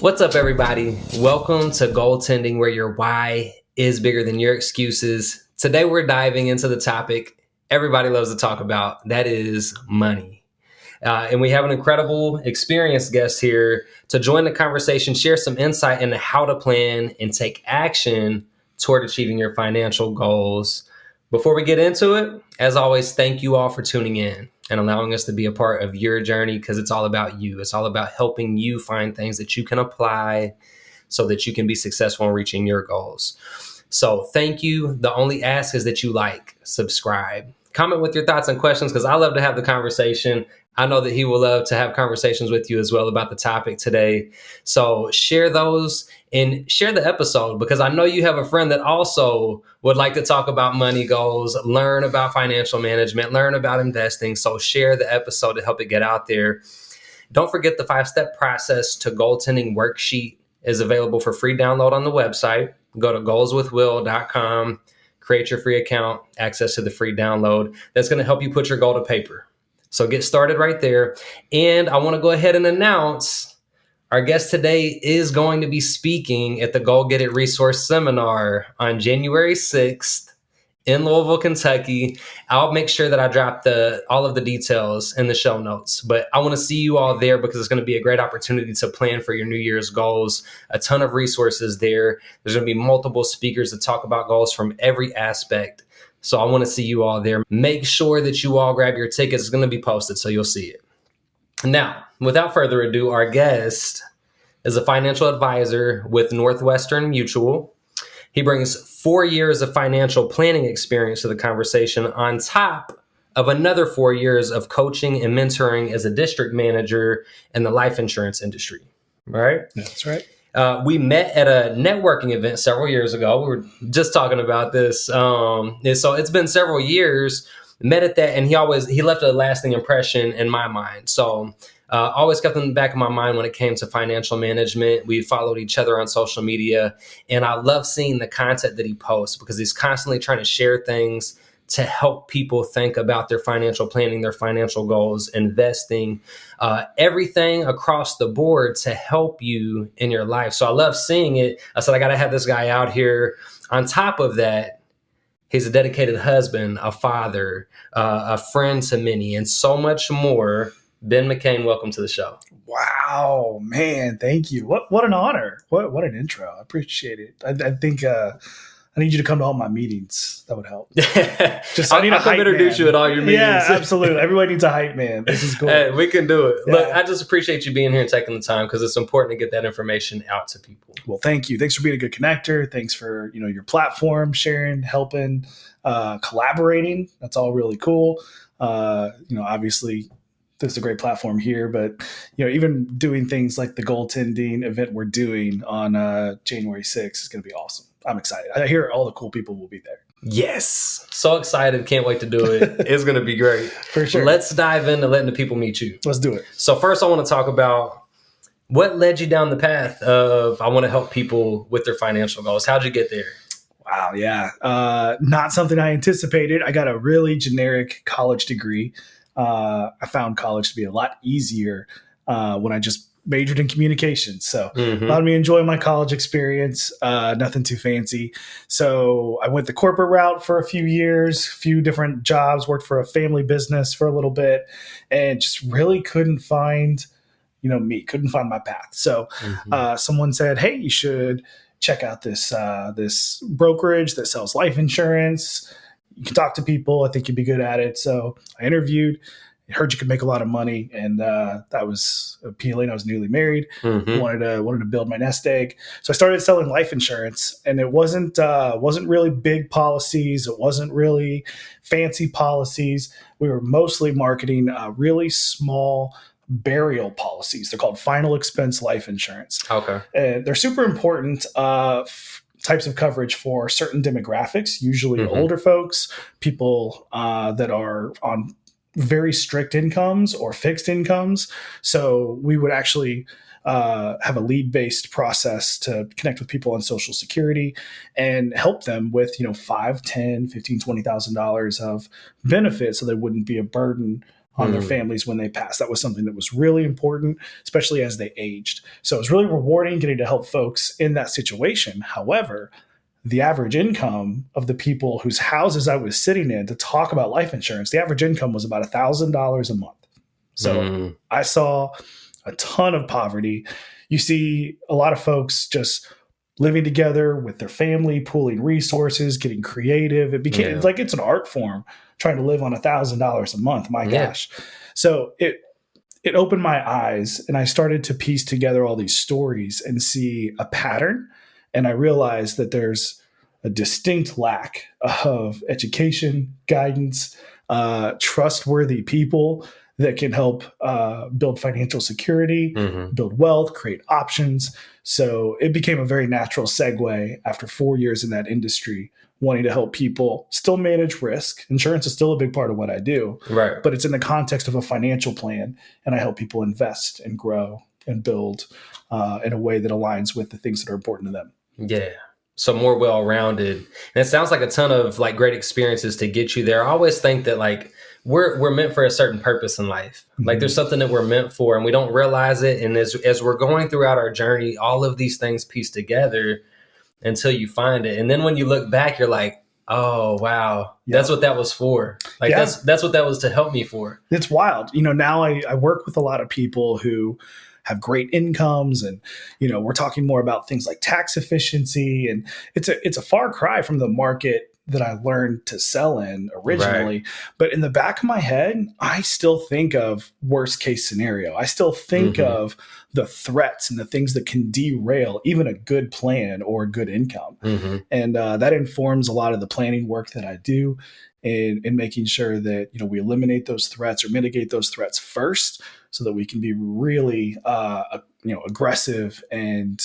What's up, everybody? Welcome to Goaltending, where your why is bigger than your excuses. Today, we're diving into the topic everybody loves to talk about, that is money. And we have an incredible, experienced guest here to join the conversation, share some insight into how to plan and take action toward achieving your financial goals. Before we get into it, as always, thank you all for tuning in and allowing us to be a part of your journey, because it's all about you. It's all about helping you find things that you can apply so that you can be successful in reaching your goals. So thank you. The only ask is that you like, subscribe, comment with your thoughts and questions, because I love to have the conversation. I know that he will love to have conversations with you as well about the topic today. So share those and share the episode, because I know you have a friend that also would like to talk about money goals, learn about financial management, learn about investing. So share the episode to help it get out there. Don't forget the 5-step process to goaltending worksheet is available for free download on the website. Go to goalswithwill.com, create your free account, access to the free download. That's going to help you put your goal to paper. So get started right there. And I want to go ahead and announce our guest today is going to be speaking at the Go Get It Resource Seminar on January 6th in Louisville, Kentucky. I'll make sure that I drop all of the details in the show notes. But I want to see you all there, because it's going to be a great opportunity to plan for your New Year's goals. A ton of resources there. There's going to be multiple speakers that talk about goals from every aspect. So I want to see you all there. Make sure that you all grab your tickets. It's going to be posted, so you'll see it. Now, without further ado, our guest is a financial advisor with Northwestern Mutual. He brings 4 years of financial planning experience to the conversation, on top of another 4 years of coaching and mentoring as a district manager in the life insurance industry. All right? That's right. We met at a networking event several years ago. We were just talking about this. So it's been several years. Met at that, and he left a lasting impression in my mind. So always kept in the back of my mind when it came to financial management. We followed each other on social media, and I love seeing the content that he posts, because he's constantly trying to share things to help people think about their financial planning, their financial goals, investing, everything across the board to help you in your life. So I love seeing it. I said, I got to have this guy out here. On top of that, he's a dedicated husband, a father, a friend to many, and so much more. Ben McKain, welcome to the show. Wow, man. Thank you. What an honor. What an intro. I appreciate it. I think I need you to come to all my meetings. That would help. I need to introduce you at all your meetings. Yeah, absolutely. Everybody needs a hype man. This is cool. Hey, we can do it. Yeah. Look, I just appreciate you being here and taking the time, because it's important to get that information out to people. Well, thank you. Thanks for being a good connector. Thanks for your platform, sharing, helping, collaborating. That's all really cool. Obviously, this is a great platform here, but even doing things like the goaltending event we're doing on January 6th is going to be awesome. I'm excited. I hear all the cool people will be there. Yes. So excited. Can't wait to do it. It's going to be great. For sure. Let's dive into letting the people meet you. Let's do it. So first, I want to talk about what led you down the path of, I want to help people with their financial goals. How'd you get there? Wow. Yeah. Not something I anticipated. I got a really generic college degree. I found college to be a lot easier when I just majored in communications. So allowed me to enjoy my college experience, nothing too fancy. So I went the corporate route for a few years, few different jobs, worked for a family business for a little bit, and just really couldn't find, couldn't find my path. So someone said, hey, you should check out this brokerage that sells life insurance. You can talk to people. I think you'd be good at it. So I interviewed, heard you could make a lot of money, and that was appealing. I was newly married, wanted to build my nest egg. So I started selling life insurance, and it wasn't really big policies. It wasn't really fancy policies. We were mostly marketing really small burial policies. They're called final expense life insurance. Okay. They're super important types of coverage for certain demographics, usually older folks, people that are on very strict incomes or fixed incomes. So we would actually have a lead-based process to connect with people on Social Security and help them with, $5, $10, $15, $20,000 of benefits, so they wouldn't be a burden on their families when they passed. That was something that was really important, especially as they aged. So it was really rewarding getting to help folks in that situation. However, the average income of the people whose houses I was sitting in to talk about life insurance, the average income was about $1,000 a month. So I saw a ton of poverty. You see a lot of folks just living together with their family, pooling resources, getting creative. It became like it's an art form trying to live on $1,000 a month. My gosh. So it opened my eyes, and I started to piece together all these stories and see a pattern. And I realized that there's a distinct lack of education, guidance, trustworthy people that can help build financial security, build wealth, create options. So it became a very natural segue after 4 years in that industry, wanting to help people still manage risk. Insurance is still a big part of what I do, right? But it's in the context of a financial plan, and I help people invest and grow and build in a way that aligns with the things that are important to them. Yeah. So more well-rounded. And it sounds like a ton of like great experiences to get you there. I always think that like we're meant for a certain purpose in life. Like there's something that we're meant for and we don't realize it. And as we're going throughout our journey, all of these things piece together until you find it. And then when you look back, you're like, oh, wow, that's what that was for. Like that's what that was to help me for. It's wild. Now I work with a lot of people who have great incomes, and we're talking more about things like tax efficiency, and it's a far cry from the market that I learned to sell in originally. Right. But in the back of my head, I still think of worst case scenario. I still think of the threats and the things that can derail even a good plan or a good income. And that informs a lot of the planning work that I do in making sure that, we eliminate those threats or mitigate those threats first so that we can be really, aggressive and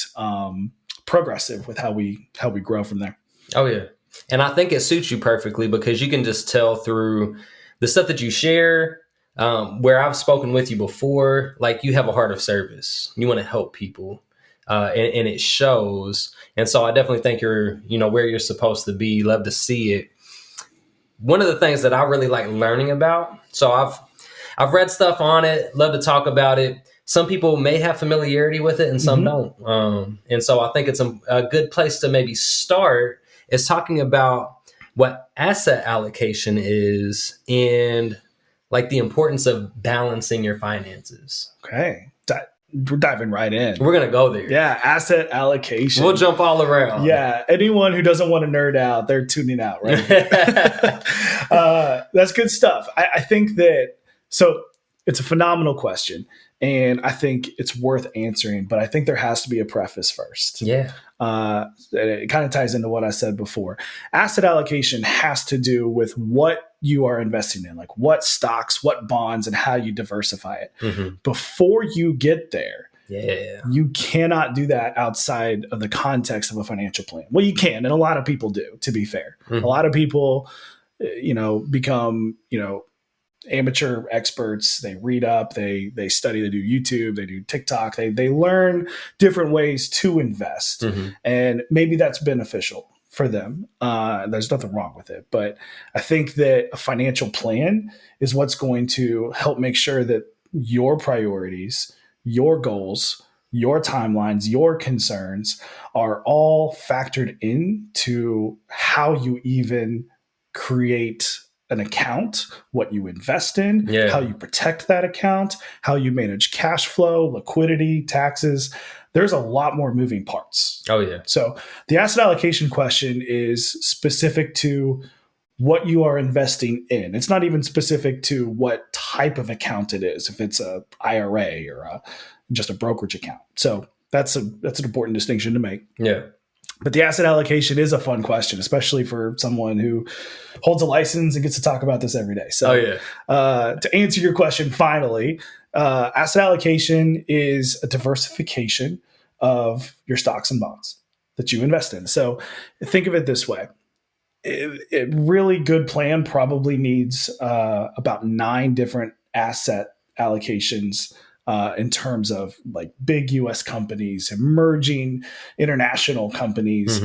progressive with how we grow from there. Oh, yeah. And I think it suits you perfectly because you can just tell through the stuff that you share, where I've spoken with you before, like you have a heart of service. You want to help people, and it shows. And so I definitely think you're, where you're supposed to be. Love to see it. One of the things that I really like learning about, so I've read stuff on it, love to talk about it. Some people may have familiarity with it and some don't. And so I think it's a good place to maybe start is talking about what asset allocation is and like the importance of balancing your finances. Okay. We're diving right in. We're going to go there. Yeah. Asset allocation. We'll jump all around. Yeah. Anyone who doesn't want to nerd out, they're tuning out, right? That's good stuff. I think that, so it's a phenomenal question. And I think it's worth answering, but I think there has to be a preface first. Yeah. It kind of ties into what I said before. Asset allocation has to do with what you are investing in, like what stocks, what bonds, and how you diversify it. Before you get there, you cannot do that outside of the context of a financial plan. Well, you can, and a lot of people do, to be fair. A lot of people, become, amateur experts. They read up, they study, they do YouTube, they do TikTok, they learn different ways to invest. And maybe that's beneficial for them. There's nothing wrong with it. But I think that a financial plan is what's going to help make sure that your priorities, your goals, your timelines, your concerns are all factored into how you even create an account, what you invest in, how you protect that account, how you manage cash flow, liquidity, taxes. There's a lot more moving parts. Oh, yeah. So the asset allocation question is specific to what you are investing in. It's not even specific to what type of account it is, if it's a IRA or just a brokerage account. So that's an important distinction to make. Yeah. But the asset allocation is a fun question, especially for someone who holds a license and gets to talk about this every day. So to answer your question, finally, asset allocation is a diversification of your stocks and bonds that you invest in. So think of it this way. A really good plan probably needs about 9 different asset allocations in terms of like big US companies, emerging international companies,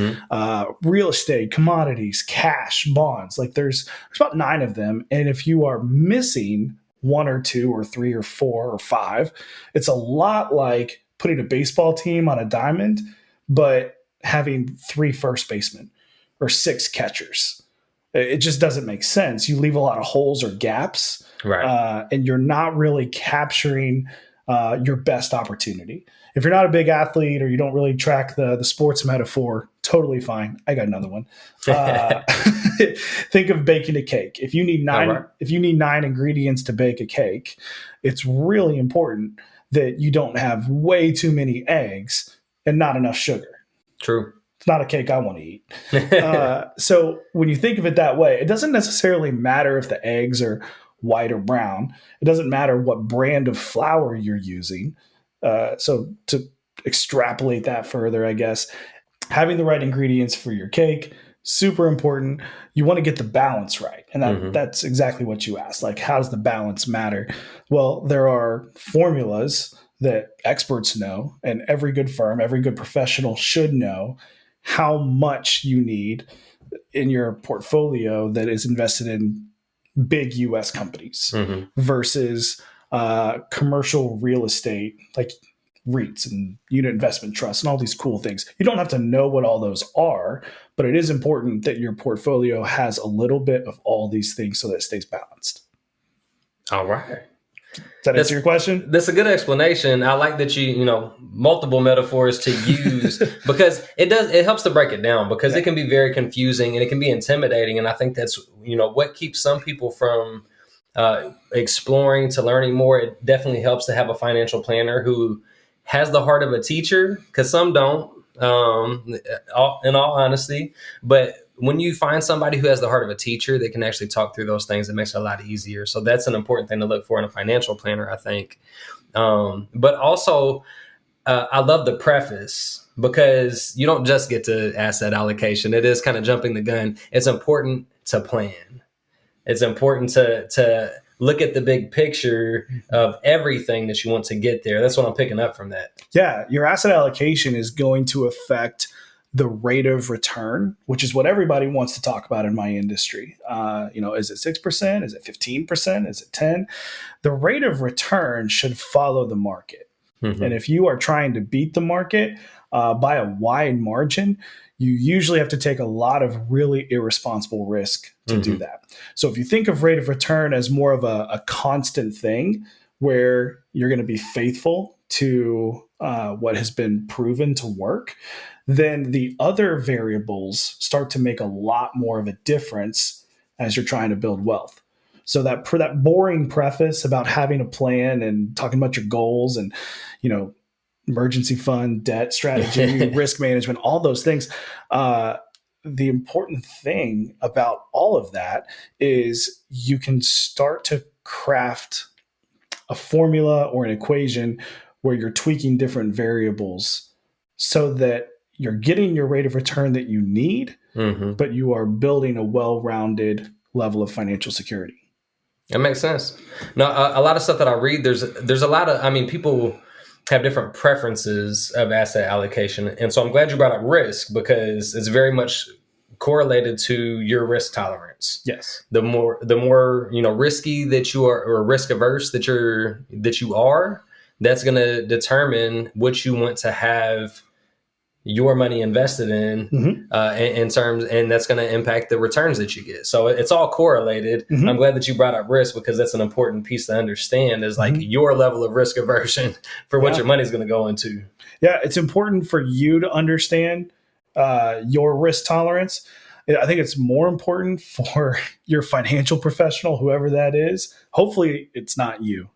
real estate, commodities, cash, bonds. Like there's about 9 of them. And if you are missing one or two or three or four or five. It's a lot like putting a baseball team on a diamond, but having 3 first basemen or 6 catchers. It just doesn't make sense. You leave a lot of holes or gaps, Right. and you're not really capturing your best opportunity. If you're not a big athlete or you don't really track the sports metaphor, totally fine. I got another one. Think of baking a cake. If you need nine ingredients to bake a cake, it's really important that you don't have way too many eggs and not enough sugar. True. It's not a cake I want to eat. So when you think of it that way, it doesn't necessarily matter if the eggs are white or brown. It doesn't matter what brand of flour you're using. So to extrapolate that further, I guess, having the right ingredients for your cake, super important. You want to get the balance right. And that's exactly what you asked. Like, how does the balance matter? Well, there are formulas that experts know, and every good firm, every good professional should know how much you need in your portfolio that is invested in big US companies versus commercial real estate like REITs and unit investment trusts and all these cool things. You don't have to know what all those are, but it is important that your portfolio has a little bit of all these things so that it stays balanced. All right. Does that answer your question? That's a good explanation. I like that you multiple metaphors to use because it helps to break it down because it can be very confusing and it can be intimidating. And I think that's, what keeps some people from exploring to learning more. It definitely helps to have a financial planner who has the heart of a teacher, because some don't, in all honesty. But when you find somebody who has the heart of a teacher that can actually talk through those things, it makes it a lot easier. So that's an important thing to look for in a financial planner, I think. But also, I love the preface because you don't just get to asset allocation. It is kind of jumping the gun. It's important to plan. It's important to look at the big picture of everything that you want to get there. That's what I'm picking up from that. Yeah, your asset allocation is going to affect the rate of return, which is what everybody wants to talk about in my industry. Is it 6%? Is it 15%? Is it 10%? The rate of return should follow the market. And if you are trying to beat the market by a wide margin, you usually have to take a lot of really irresponsible risk to do that. So if you think of rate of return as more of a constant thing where you're going to be faithful to what has been proven to work, then the other variables start to make a lot more of a difference as you're trying to build wealth. So that boring preface about having a plan and talking about your goals and, emergency fund, debt strategy, risk management, all those things. The important thing about all of that is you can start to craft a formula or an equation where you're tweaking different variables so that you're getting your rate of return that you need, but you are building a well-rounded level of financial security. That makes sense. Now, a lot of stuff that I read, there's a lot of, people have different preferences of asset allocation. And so I'm glad you brought up risk because it's very much correlated to your risk tolerance. Yes. The more risky that you are, or risk averse that you are, that's going to determine what you want to have your money invested in terms, and that's going to impact the returns that you get. So it's all correlated. I'm glad that you brought up risk because that's an important piece to understand is like your level of risk aversion for what your money is going to go into. Yeah, it's important for you to understand your risk tolerance. I think it's more important for your financial professional, whoever that is. Hopefully it's not you.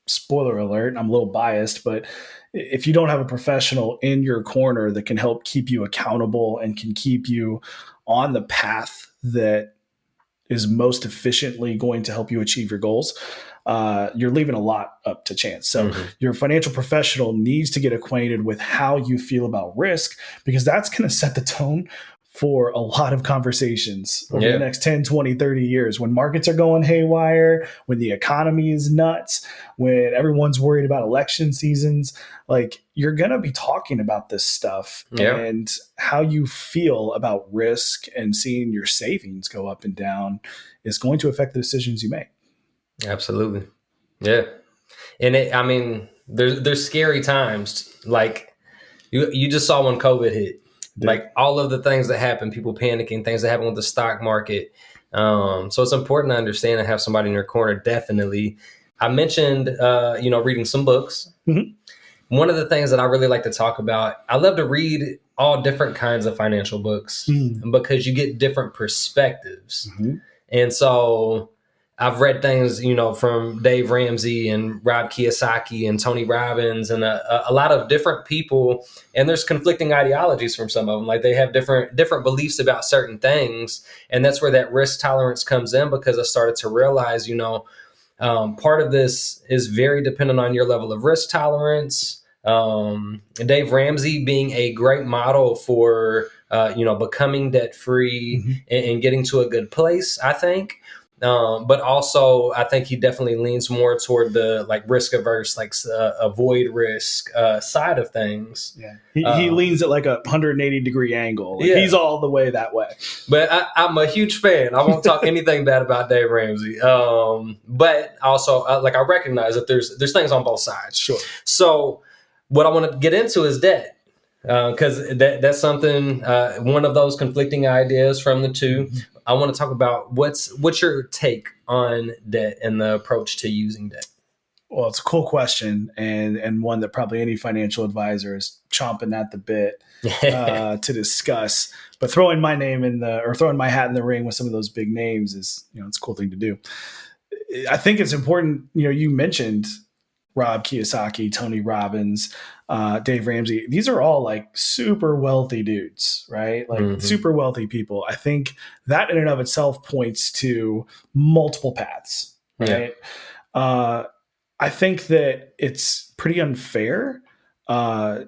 Spoiler alert, I'm a little biased, but if you don't have a professional in your corner that can help keep you accountable and can keep you on the path that is most efficiently going to help you achieve your goals, you're leaving a lot up to chance. So your financial professional needs to get acquainted with how you feel about risk, because that's going to set the tone for a lot of conversations over the next 10, 20, 30 years. When markets are going haywire, when the economy is nuts, when everyone's worried about election seasons, like you're going to be talking about this stuff and how you feel about risk and seeing your savings go up and down is going to affect the decisions you make. Absolutely. Yeah. And I mean, there's scary times. Like you just saw when COVID hit, like all of the things that happen, people panicking, things that happen with the stock market. So it's important to understand and have somebody in your corner. Definitely. I mentioned, reading some books. Mm-hmm. One of the things that I really like to talk about, I love to read all different kinds of financial books because you get different perspectives. Mm-hmm. And so I've read things, from Dave Ramsey and Rob Kiyosaki and Tony Robbins and a lot of different people. And there's conflicting ideologies from some of them. Like they have different beliefs about certain things. And that's where that risk tolerance comes in, because I started to realize, part of this is very dependent on your level of risk tolerance. Dave Ramsey being a great model for, becoming debt free and getting to a good place, I think. But also, I think he definitely leans more toward the like risk averse, like avoid risk side of things. Yeah, he leans at like 180-degree angle. Like he's all the way that way. But I'm a huge fan. I won't talk anything bad about Dave Ramsey. But also, I recognize that there's things on both sides. Sure. So what I want to get into is debt. Because that's something, one of those conflicting ideas from the two. I want to talk about what's your take on debt and the approach to using debt. Well, it's a cool question, and one that probably any financial advisor is chomping at the bit to discuss. But throwing my name throwing my hat in the ring with some of those big names is, it's a cool thing to do. I think it's important. You mentioned Rob Kiyosaki, Tony Robbins, Dave Ramsey. These are all like super wealthy dudes, right? Like super wealthy people. I think that in and of itself points to multiple paths, right? Yeah. I think that it's pretty unfair. I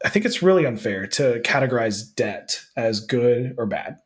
think it's really unfair to categorize debt as good or bad.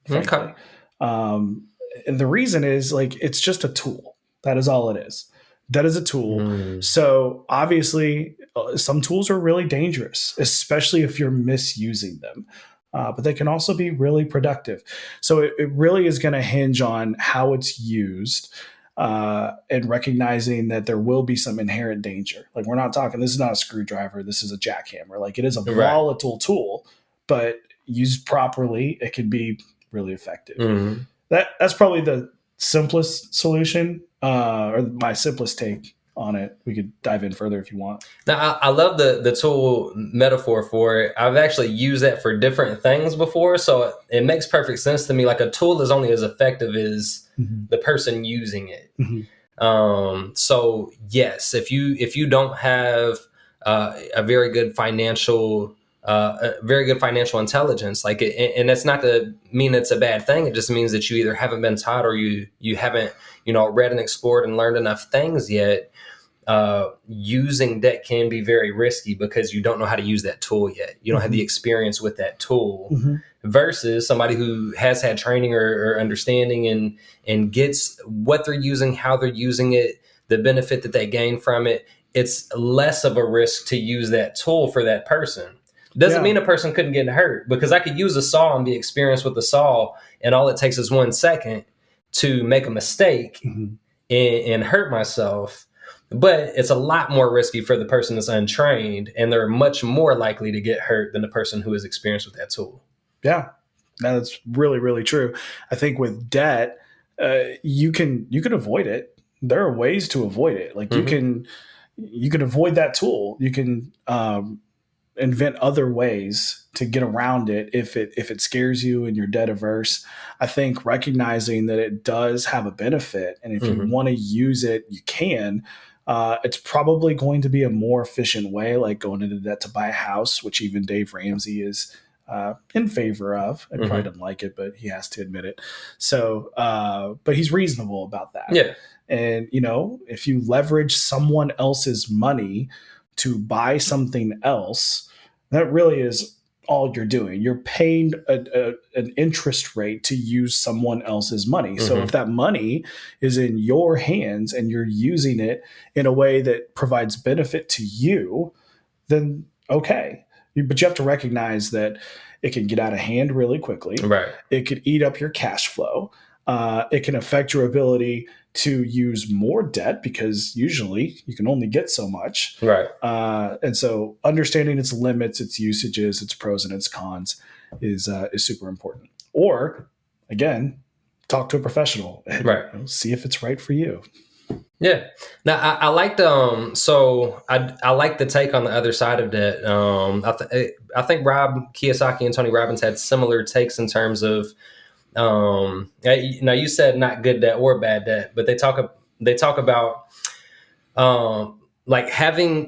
Frankly. Okay. And the reason is it's just a tool. That is all it is. Debt is a tool. So obviously some tools are really dangerous, especially if you're misusing them. But they can also be really productive. So it really is going to hinge on how it's used and recognizing that there will be some inherent danger. Like we're not talking, this is not a screwdriver. This is a jackhammer. Like it is a volatile tool, but used properly, it can be really effective. That's probably the simplest solution. Or my simplest take on it. We could dive in further if you want. Now, I love the tool metaphor for it. I've actually used that for different things before, so it makes perfect sense to me. Like a tool is only as effective as the person using it. So yes, if you don't have a very good financial intelligence, and that's not to mean it's a bad thing. It just means that you either haven't been taught or you haven't read and explored and learned enough things yet. Using debt can be very risky because you don't know how to use that tool yet. You don't have the experience with that tool versus somebody who has had training or understanding and gets what they're using, how they're using it, the benefit that they gain from it. It's less of a risk to use that tool for that person. Doesn't mean a person couldn't get hurt, because I could use a saw and be experienced with the saw, and all it takes is 1 second to make a mistake and hurt myself. But it's a lot more risky for the person that's untrained, and they're much more likely to get hurt than the person who is experienced with that tool. Yeah, that's really, really true. I think with debt, you can avoid it. There are ways to avoid it. Like you can avoid that tool. You can invent other ways to get around it if it scares you and you're debt averse. I think recognizing that it does have a benefit, and if you want to use it, you can. It's probably going to be a more efficient way, like going into debt to buy a house, which even Dave Ramsey is in favor of. I probably doesn't like it, but he has to admit it. So, but he's reasonable about that. Yeah. And, if you leverage someone else's money to buy something else, that really is all you're doing. You're paying an interest rate to use someone else's money. So if that money is in your hands and you're using it in a way that provides benefit to you, then okay. But you have to recognize that it can get out of hand really quickly. Right. It could eat up your cash flow. It can affect your ability to use more debt because usually you can only get so much. Right. And so understanding its limits, its usages, its pros and its cons is super important. Or again, talk to a professional and see if it's right for you. Yeah. Now I like I like the take on the other side of that. I think Rob Kiyosaki and Tony Robbins had similar takes in terms of now you said not good debt or bad debt, but they talk about like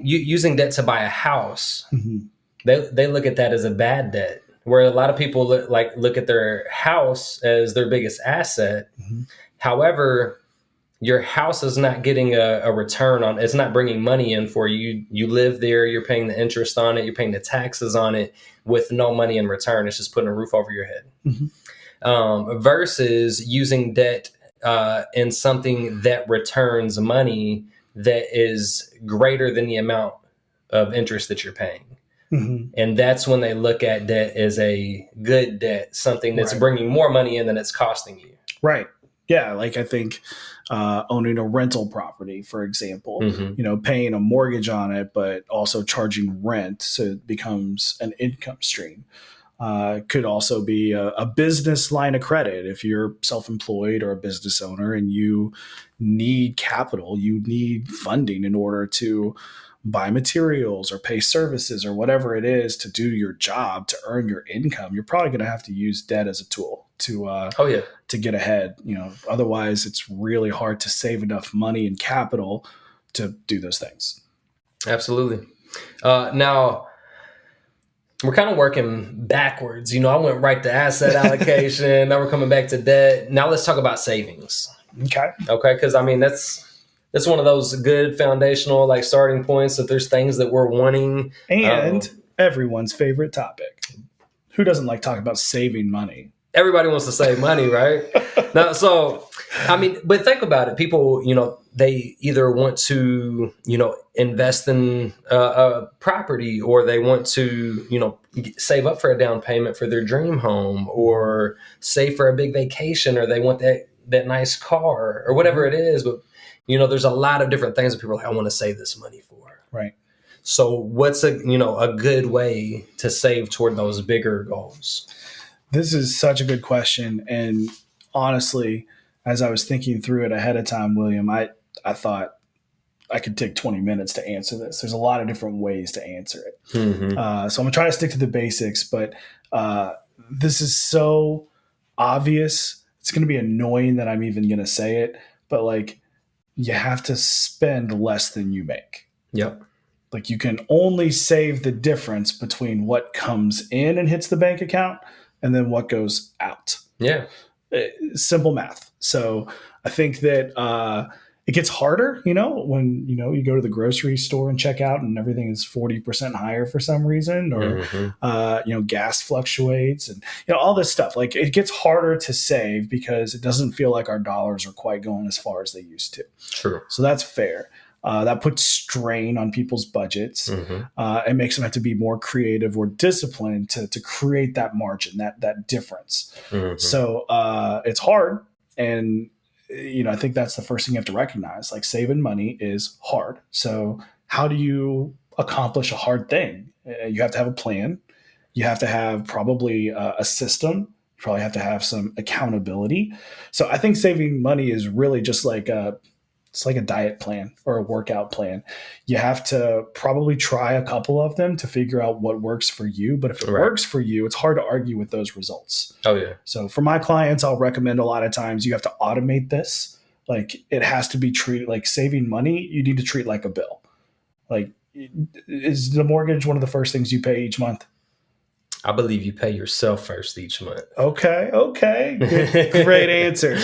using debt to buy a house. Mm-hmm. They look at that as a bad debt, where a lot of people look at their house as their biggest asset. Mm-hmm. However, your house is not getting a return on, it's not bringing money in for you. You live there, you're paying the interest on it, you're paying the taxes on it with no money in return. It's just putting a roof over your head. Mm-hmm. Versus using debt in something that returns money that is greater than the amount of interest that you're paying. Mm-hmm. And that's when they look at debt as a good debt, something that's bringing more money in than it's costing you. Right. Yeah. Like I think owning a rental property, for example, paying a mortgage on it, but also charging rent so it becomes an income stream. Could also be a business line of credit. If you're self-employed or a business owner and you need capital, you need funding in order to buy materials or pay services or whatever it is to do your job, to earn your income, you're probably going to have to use debt as a tool to get ahead. Otherwise it's really hard to save enough money and capital to do those things. Absolutely. Now, we're kind of working backwards. I went right to asset allocation. Now we're coming back to debt. Now let's talk about savings. Okay. Because that's one of those good foundational starting points. That there's things that we're wanting, and everyone's favorite topic. Who doesn't like talking about saving money? Everybody wants to save money, right? Now, but think about it. People, they either want to, invest in a property, or they want to, save up for a down payment for their dream home, or save for a big vacation, or they want that nice car, or whatever it is. But, there's a lot of different things that people are like, I want to save this money for. Right. So what's a good way to save toward those bigger goals? This is such a good question. And honestly, as I was thinking through it ahead of time, William, I thought I could take 20 minutes to answer this. There's a lot of different ways to answer it. Mm-hmm. So I'm going to try to stick to the basics, but this is so obvious. It's going to be annoying that I'm even going to say it, but you have to spend less than you make. Yep. You can only save the difference between what comes in and hits the bank account and then what goes out. Yeah. Simple math. So I think that it gets harder, when, you go to the grocery store and check out and everything is 40% higher for some reason, or, gas fluctuates and, all this stuff. It gets harder to save because it doesn't feel like our dollars are quite going as far as they used to. True. So that's fair. That puts strain on people's budgets. It makes them have to be more creative or disciplined to create that margin, that difference. So it's hard. And, I think that's the first thing you have to recognize. Saving money is hard. So how do you accomplish a hard thing? You have to have a plan. You have to have probably a system. You probably have to have some accountability. So I think saving money is really just it's like a diet plan or a workout plan. You have to probably try a couple of them to figure out what works for you. But if it works for you, it's hard to argue with those results. Oh, yeah. So for my clients, I'll recommend a lot of times you have to automate this. It has to be treated like saving money. You need to treat like a bill. Is the mortgage one of the first things you pay each month? I believe you pay yourself first each month. Okay. Great answer.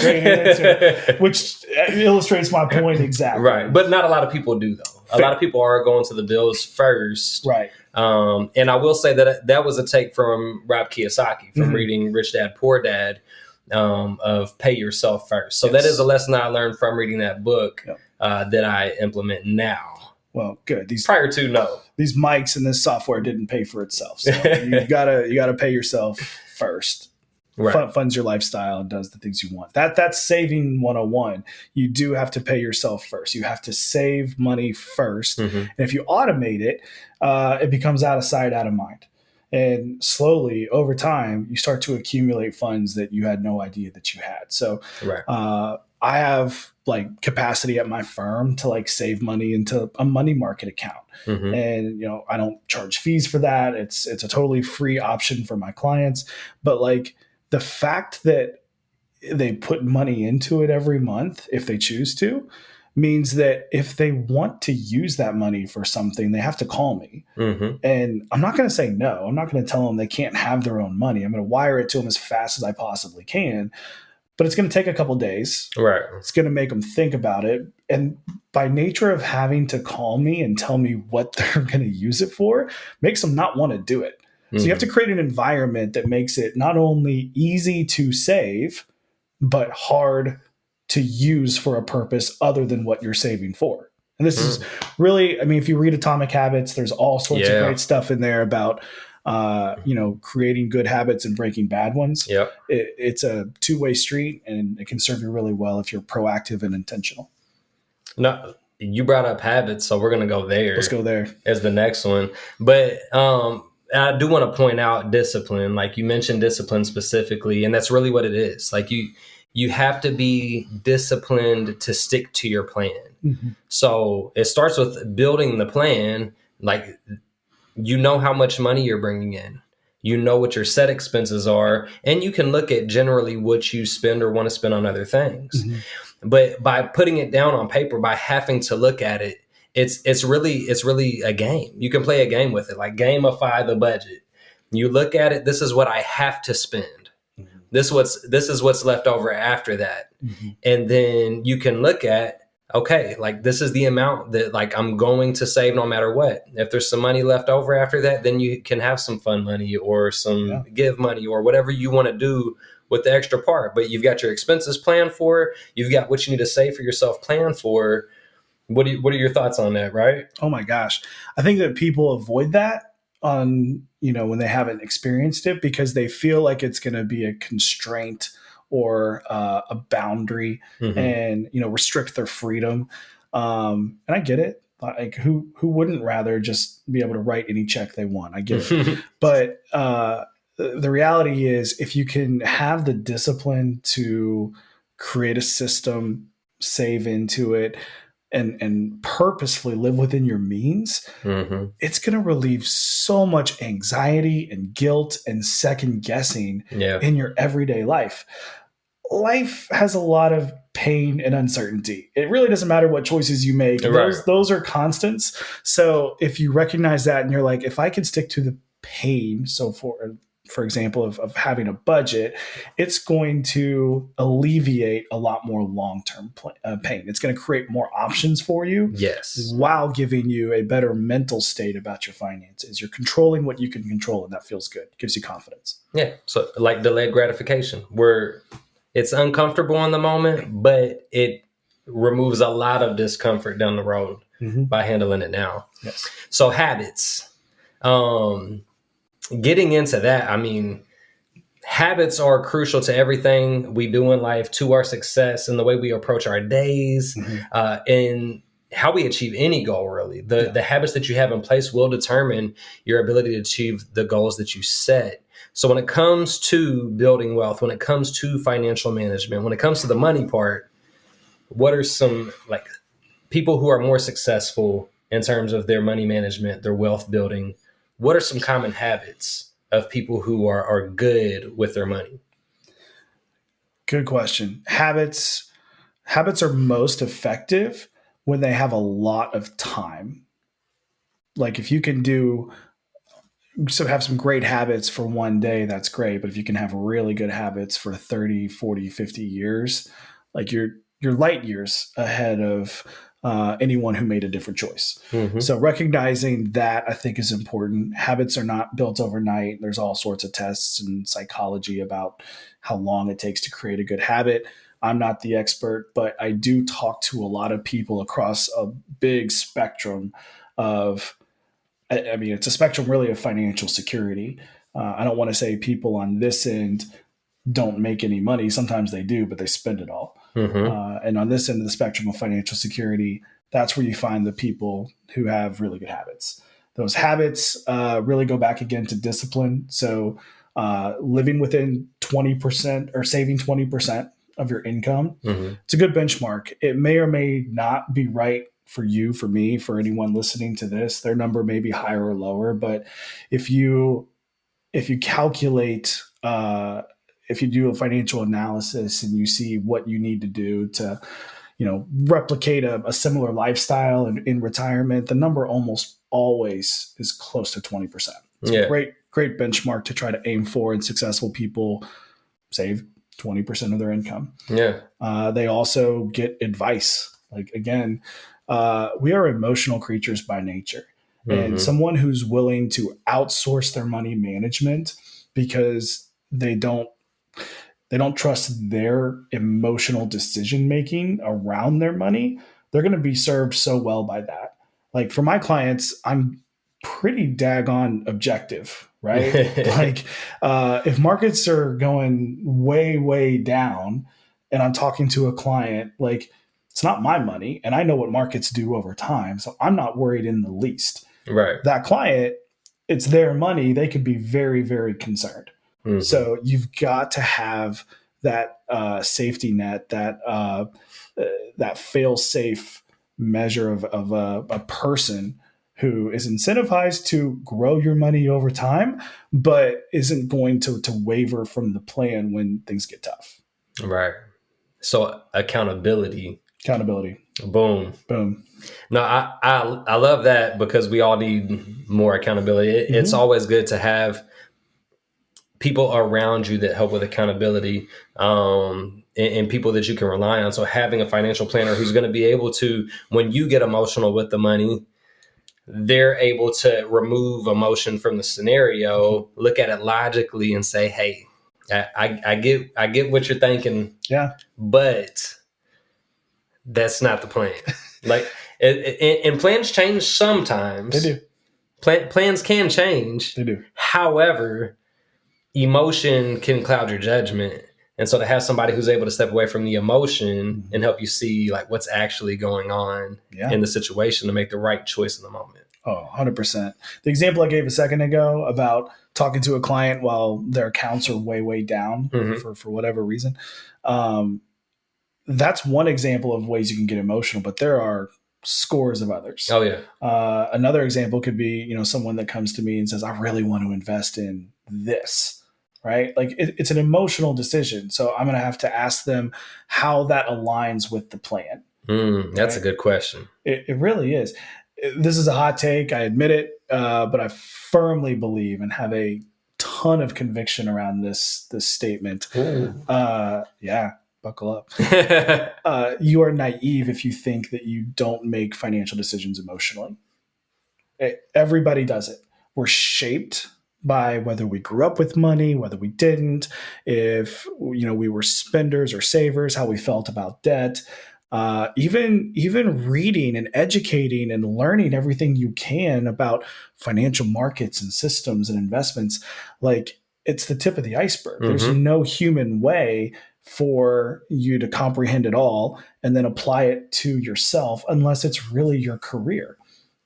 Which illustrates my point exactly. Right. But not a lot of people do, though. A lot of people are going to the bills first. Right. And I will say that was a take from Rob Kiyosaki from reading Rich Dad, Poor Dad, of pay yourself first. So that is a lesson I learned from reading that book that I implement now. Well, good. Prior to, no. These mics and this software didn't pay for itself. So you gotta pay yourself first. Right. funds your lifestyle and does the things you want. That's saving 101. You do have to pay yourself first. You have to save money first. Mm-hmm. And if you automate it, it becomes out of sight, out of mind. And slowly over time, you start to accumulate funds that you had no idea that you had. So Right. I have like capacity at my firm to like save money into a money market account. Mm-hmm. And, you know, I don't charge fees for that. It's a totally free option for my clients. But like the fact that they put money into it every month, if they choose to, means that if they want to use that money for something, they have to call me. Mm-hmm. And I'm not going to say no. I'm not going to tell them they can't have their own money. I'm going to wire it to them as fast as I possibly can. But it's going to take a couple days. Right. It's going to make them think about it. And by nature of having to call me and tell me what they're going to use it for, makes them not want to do it. Mm-hmm. So you have to create an environment that makes it not only easy to save, but hard to use for a purpose other than what you're saving for. And this is really, I mean, if you read Atomic Habits, there's all sorts of great stuff in there about, creating good habits and breaking bad ones. Yep. It's a two-way street, and it can serve you really well if you're proactive and intentional. No, you brought up habits, so we're going to go there. Let's go there as the next one. But I do want to point out discipline. Like you mentioned discipline specifically, and that's really what it is. Like you have to be disciplined to stick to your plan. Mm-hmm. So it starts with building the plan. Like, you know how much money you're bringing in. You know what your set expenses are, and you can look at generally what you spend or want to spend on other things. Mm-hmm. But by putting it down on paper, by having to look at it, it's really a game. You can play a game with it, like gamify the budget. You look at it. This is what I have to spend. Mm-hmm. This is what's left over after that. Mm-hmm. And then you can look at, okay, like this is the amount that like I'm going to save no matter what. If there's some money left over after that, then you can have some fun money or some give money or whatever you want to do with the extra part. But you've got your expenses planned for. You've got what you need to save for yourself planned for. What are your thoughts on that, right? Oh my gosh. I think that people avoid that when they haven't experienced it, because they feel like it's going to be a constraint or a boundary, mm-hmm. and restrict their freedom. And I get it. Like who wouldn't rather just be able to write any check they want? I get it. But the reality is, if you can have the discipline to create a system, save into it, and purposefully live within your means, mm-hmm. it's going to relieve so much anxiety and guilt and second guessing in your everyday life. Life has a lot of pain and uncertainty. It really doesn't matter what choices you make. Right. Those are constants. So if you recognize that and you're like, if I can stick to the pain, so for example, of having a budget, it's going to alleviate a lot more long-term pain. It's going to create more options for you. Yes. While giving you a better mental state about your finances. You're controlling what you can control, and that feels good. It gives you confidence. Yeah. So like delayed gratification, where it's uncomfortable in the moment, but it removes a lot of discomfort down the road, mm-hmm. by handling it now. Yes. So habits. Getting into that, I mean, habits are crucial to everything we do in life, to our success and the way we approach our days, mm-hmm. And how we achieve any goal, really. The habits that you have in place will determine your ability to achieve the goals that you set. So when it comes to building wealth, when it comes to financial management, when it comes to the money part, what are some like people who are more successful in terms of their money management, their wealth building? What are some common habits of people who are good with their money? Good question. Habits are most effective when they have a lot of time. Like if you can have some great habits for one day, that's great. But if you can have really good habits for 30, 40, 50 years, like you're light years ahead of anyone who made a different choice. Mm-hmm. So recognizing that, I think, is important. Habits are not built overnight. There's all sorts of tests and psychology about how long it takes to create a good habit. I'm not the expert, but I do talk to a lot of people across a big spectrum of, I mean, it's a spectrum really of financial security. I don't want to say people on this end don't make any money. Sometimes they do, but they spend it all. Mm-hmm. And on this end of the spectrum of financial security, that's where you find the people who have really good habits. Those habits really go back again to discipline. So living within 20% or saving 20% of your income, Mm-hmm. it's a good benchmark. It may or may not be right for you, for me, for anyone listening to this. Their number may be higher or lower, but if you calculate, if you do a financial analysis and you see what you need to do to, replicate a similar lifestyle in retirement, the number almost always is close to 20%. It's a Yeah. great benchmark to try to aim for, and successful people save 20% of their income. Yeah. They also get advice. Like, again, we are emotional creatures by nature. And Mm-hmm. someone who's willing to outsource their money management because they don't trust their emotional decision making around their money, they're going to be served so well by that. Like, for my clients, I'm pretty daggone objective, right? Like, if markets are going way, way down and I'm talking to a client, like, it's not my money and I know what markets do over time. So I'm not worried in the least. Right. That client, it's their money. They could be very, very concerned. Mm-hmm. So you've got to have that safety net, that fail safe measure of a person who is incentivized to grow your money over time, but isn't going to waver from the plan when things get tough. Right. So accountability. Accountability. Boom. Boom. No, I love that, because we all need more accountability. It's always good to have people around you that help with accountability, and people that you can rely on. So having a financial planner who's going to be able to, when you get emotional with the money, they're able to remove emotion from the scenario, look at it logically, and say, "Hey, I get what you're thinking, Yeah, but that's not the plan." Like, and plans change sometimes. they do. Plans can change. They do. However, emotion can cloud your judgment. And so to have somebody who's able to step away from the emotion and help you see like what's actually going on in the situation to make the right choice in the moment. Oh, 100%. The example I gave a second ago about talking to a client while their accounts are way, way down for whatever reason. That's one example of ways you can get emotional, but there are scores of others. Oh, yeah. Another example could be, someone that comes to me and says, I really want to invest in this, right? Like, it's an emotional decision. So I'm going to have to ask them how that aligns with the plan. That's a good question. It really is. This is a hot take. I admit it, but I firmly believe and have a ton of conviction around this statement. Yeah. Buckle up. You are naive if you think that you don't make financial decisions emotionally. Everybody does it. We're shaped by whether we grew up with money, whether we didn't, if we were spenders or savers, how we felt about debt. Even reading and educating and learning everything you can about financial markets and systems and investments, like, it's the tip of the iceberg. There's no human way for you to comprehend it all and then apply it to yourself unless it's really your career.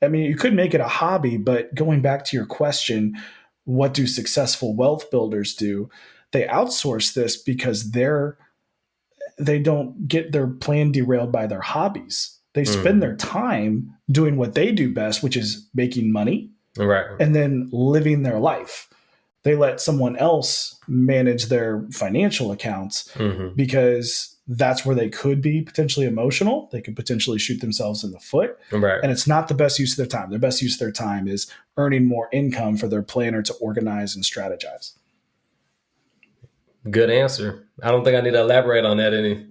I mean, you could make it a hobby, but going back to your question, what do successful wealth builders do? They outsource this because they don't get their plan derailed by their hobbies. They spend their time doing what they do best, which is making money, right, and then living their life. They let someone else manage their financial accounts because that's where they could be potentially emotional. They could potentially shoot themselves in the foot. Right. And it's not the best use of their time. Their best use of their time is earning more income for their planner to organize and strategize. Good answer. I don't think I need to elaborate on that any.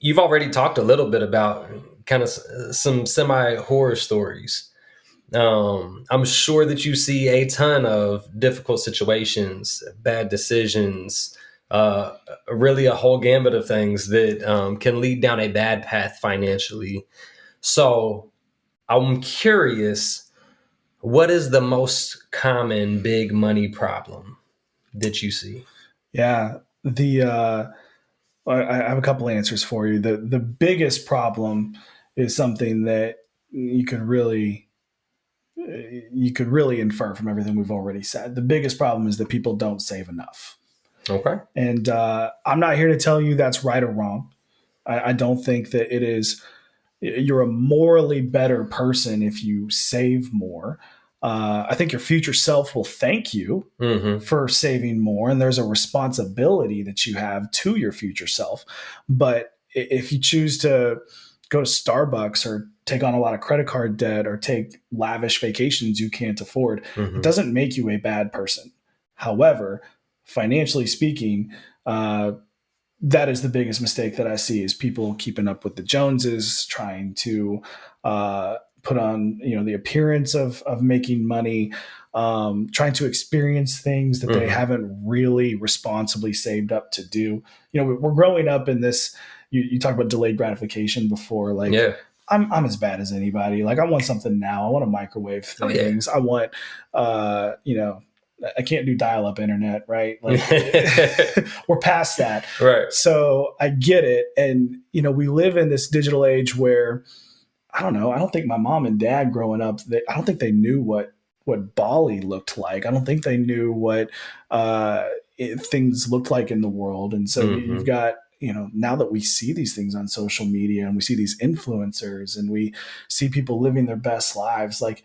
You've already talked a little bit about kind of some semi-horror stories. I'm sure that you see a ton of difficult situations, bad decisions, really a whole gambit of things that can lead down a bad path financially. So I'm curious, what is the most common big money problem that you see? Yeah. I have a couple answers for you. The biggest problem is something that you could really infer from everything we've already said. The biggest problem is that people don't save enough. Okay. And I'm not here to tell you that's right or wrong. I don't think that it is. You're a morally better person if you save more. I think your future self will thank you for saving more, and there's a responsibility that you have to your future self. But if you choose to go to Starbucks or take on a lot of credit card debt or take lavish vacations you can't afford, it doesn't make you a bad person. However, financially speaking, that is the biggest mistake that I see is people keeping up with the Joneses, trying to put on the appearance of making money, trying to experience things that they haven't really responsibly saved up to do. We're growing up in this. You talked about delayed gratification before, like. Yeah. I'm as bad as anybody. Like I want something now. I want to microwave things. I want, I can't do dial-up internet, right? Like we're past that. Right. So I get it. And, we live in this digital age where, I don't know, I don't think my mom and dad growing up, I don't think they knew what Bali looked like. I don't think they knew what things looked like in the world. And so you've got, now that we see these things on social media and we see these influencers and we see people living their best lives, like,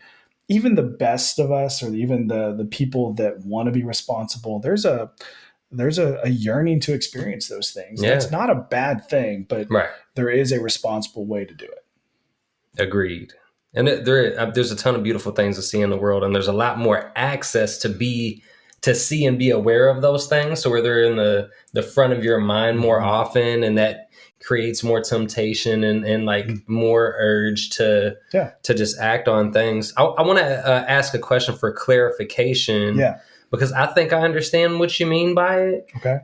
even the best of us, or even the people that want to be responsible, there's a yearning to experience those things. Yeah. That's not a bad thing, but there is a responsible way to do it. Agreed. And there's a ton of beautiful things to see in the world, and there's a lot more access to see and be aware of those things. So where they're in the front of your mind more often, and that creates more temptation and like more urge to just act on things. I want to ask a question for clarification, because I think I understand what you mean by it. Okay.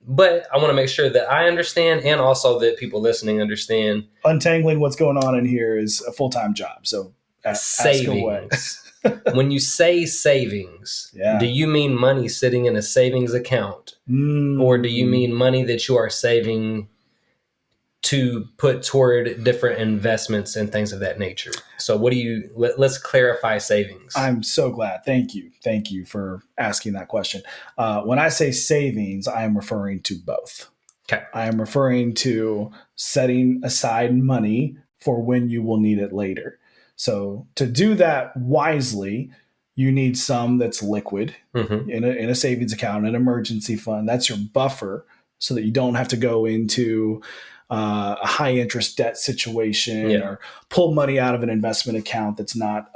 But I want to make sure that I understand, and also that people listening understand. Untangling what's going on in here is a full-time job. So savings. When you say savings, do you mean money sitting in a savings account, or do you mean money that you are saving to put toward different investments and things of that nature? So let's clarify savings. I'm so glad. Thank you. Thank you for asking that question. When I say savings, I am referring to both. Okay. I am referring to setting aside money for when you will need it later. So to do that wisely, you need some that's liquid in a savings account, an emergency fund. That's your buffer so that you don't have to go into a high interest debt situation or pull money out of an investment account that's not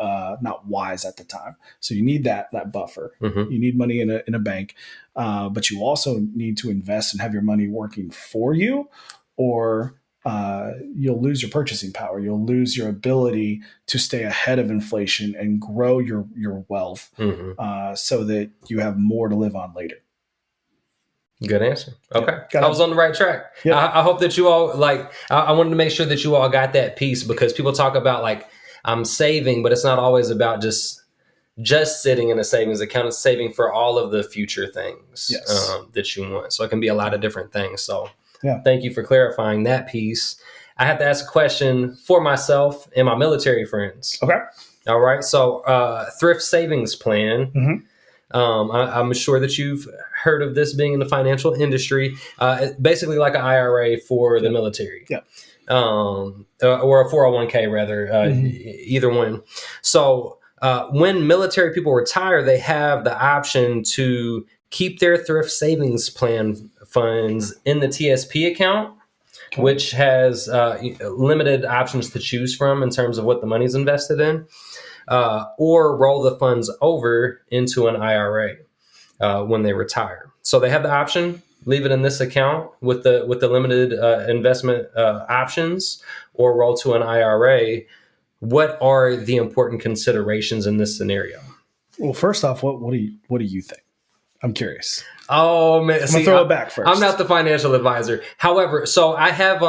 wise at the time. So you need that buffer. You need money in a bank, but you also need to invest and have your money working for you, or you'll lose your purchasing power. You'll lose your ability to stay ahead of inflation and grow your wealth so that you have more to live on later. Good answer. Okay. I was on the right track. Yep. I hope that you all I wanted to make sure that you all got that piece, because people talk about like, I'm saving, but it's not always about just sitting in a savings account. It's saving for all of the future things that you want. So it can be a lot of different things. So thank you for clarifying that piece. I have to ask a question for myself and my military friends. Okay. All right. So thrift savings plan. I'm sure that you've heard of this, being in the financial industry. Basically like an IRA for the military. Or a 401k rather, either one. So when military people retire, they have the option to keep their thrift savings plan funds in the TSP account, which has limited options to choose from in terms of what the money's invested in, or roll the funds over into an IRA when they retire. So they have the option, leave it in this account with the limited investment options, or roll to an IRA. What are the important considerations in this scenario? Well, first off, what do you think? I'm curious. Oh man, I'm gonna throw it back first. I'm not the financial advisor. However, so I have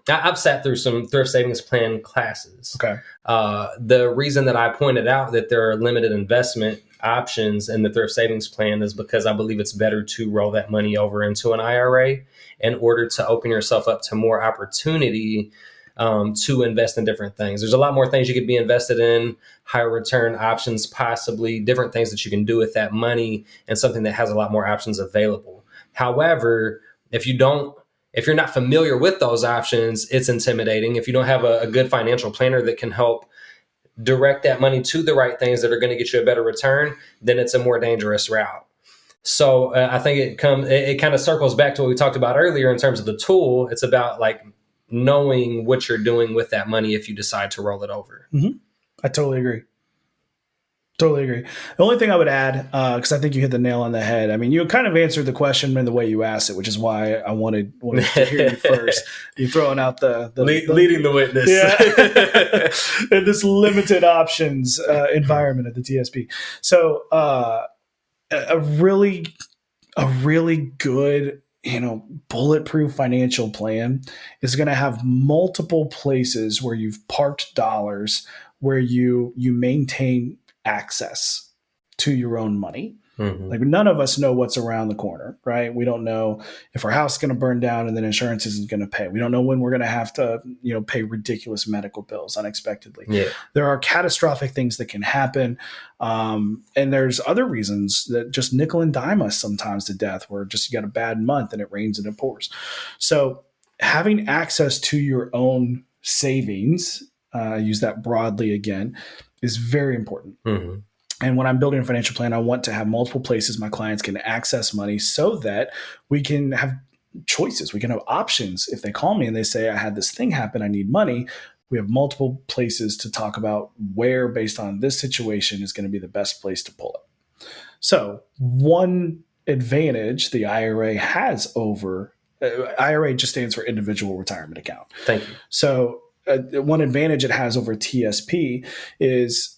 I've sat through some thrift savings plan classes. Okay. The reason that I pointed out that there are limited investment options in the thrift savings plan is because I believe it's better to roll that money over into an IRA in order to open yourself up to more opportunity to invest in different things. There's a lot more things you could be invested in, higher return options, possibly different things that you can do with that money, and something that has a lot more options available. However, if you're not familiar with those options, it's intimidating. If you don't have a good financial planner that can help direct that money to the right things that are going to get you a better return, then it's a more dangerous route. So I think it kind of circles back to what we talked about earlier in terms of the tool. It's about like knowing what you're doing with that money if you decide to roll it over. Mm-hmm. I totally agree. The only thing I would add, because I think you hit the nail on the head. I mean, you kind of answered the question in the way you asked it, which is why I wanted to hear you first. You're throwing out the leading the witness. Yeah. In this limited options environment at the TSP. So a really good, bulletproof financial plan is going to have multiple places where you've parked dollars, where you maintain access to your own money. Mm-hmm. Like none of us know what's around the corner, right? We don't know if our house is going to burn down and then insurance isn't going to pay. We don't know when we're going to have to, pay ridiculous medical bills unexpectedly. Yeah. There are catastrophic things that can happen. And there's other reasons that just nickel and dime us sometimes to death, where just you got a bad month and it rains and it pours. So having access to your own savings, use that broadly again, is very important. Mm-hmm. And when I'm building a financial plan, I want to have multiple places my clients can access money so that we can have choices. We can have options. If they call me and they say, I had this thing happen, I need money, we have multiple places to talk about where, based on this situation, is going to be the best place to pull it. So one advantage the IRA has over, IRA just stands for individual retirement account. Thank you. So one advantage it has over TSP is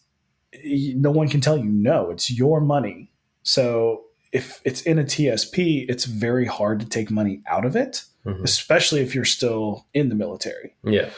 no one can tell you no. It's your money. So if it's in a TSP, it's very hard to take money out of it, mm-hmm. especially if you're still in the military. Yeah.